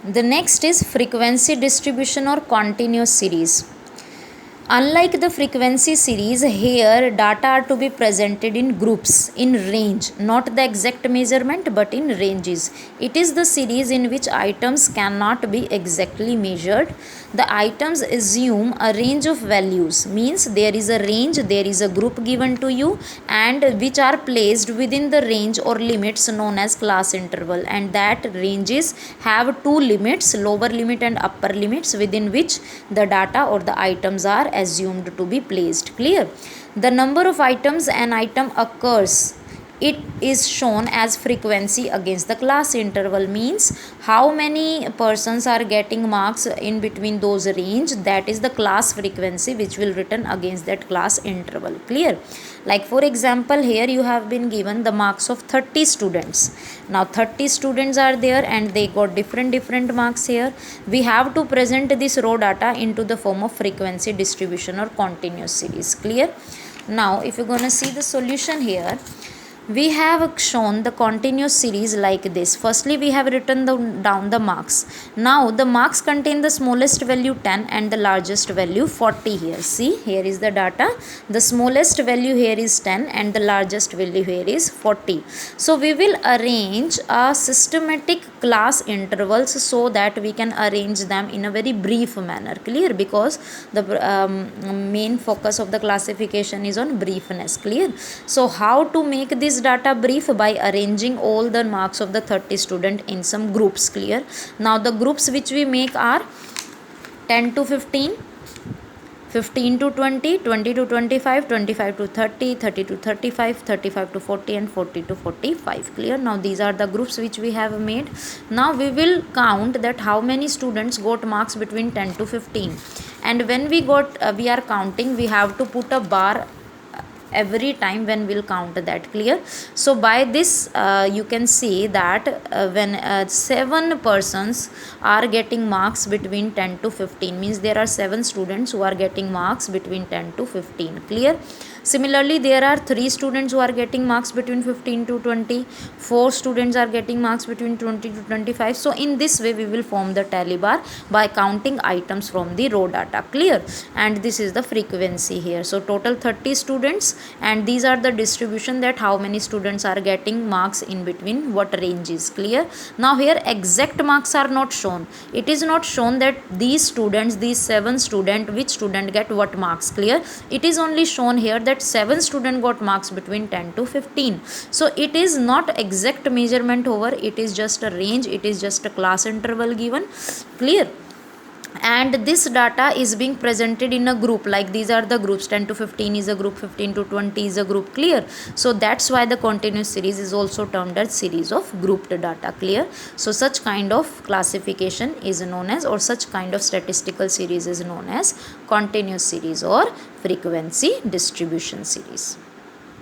The next is frequency distribution or continuous series. Unlike the frequency series, here data are to be presented in groups, in range, not the exact measurement but in ranges. It is the series in which items cannot be exactly measured. The items assume a range of values, means there is a range, there is a group given to you, and which are placed within the range or limits known as class interval, and that ranges have two limits, lower limit and upper limits, within which the data or the items are assumed to be placed. Clear? The number of items an item occurs, it is shown as frequency against the class interval, means how many persons are getting marks in between those range, that is the class frequency which will written against that class interval. Clear? Like for example, here you have been given the marks of 30 students. Now 30 students are there and they got different marks here. We have to present this raw data into the form of frequency distribution or continuous series. Clear? Now if you're gonna see the solution here, we have shown the continuous series like this. Firstly, we have written down the marks. Now the marks contain the smallest value 10 and the largest value 40 here. See, here is the data. The smallest value here is 10 and the largest value here is 40. So we will arrange a systematic class intervals so that we can arrange them in a very brief manner. Clear? Because the main focus of the classification is on briefness. Clear? So how to make this data brief? By arranging all the marks of the 30 student in some groups. Clear? Now the groups which we make are 10 to 15, 15 to 20, 20 to 25, 25 to 30, 30 to 35, 35 to 40 and 40 to 45. Clear? Now these are the groups which we have made. Now we will count that how many students got marks between 10 to 15, and when we are counting, we have to put a bar every time when we'll count that. Clear? So by this you can see that when 7 persons are getting marks between 10 to 15, means there are 7 students who are getting marks between 10 to 15. Clear? Similarly, there are 3 students who are getting marks between 15 to 20, 4 students are getting marks between 20 to 25. So in this way we will form the tally bar by counting items from the raw data. Clear? And this is the frequency here. So total 30 students, and these are the distribution, that how many students are getting marks in between what ranges. Clear? Now here exact marks are not shown. It is not shown that these students, these 7 students, which student get what marks. Clear? It is only shown here that 7 students got marks between 10 to 15. So it is not exact measurement over, it is just a range, it is just a class interval given. Clear? And this data is being presented in a group, like these are the groups, 10 to 15 is a group, 15 to 20 is a group. Clear? So that's why the continuous series is also termed as series of grouped data. Clear? So such kind of classification is known as, or such kind of statistical series is known as continuous series or frequency distribution series.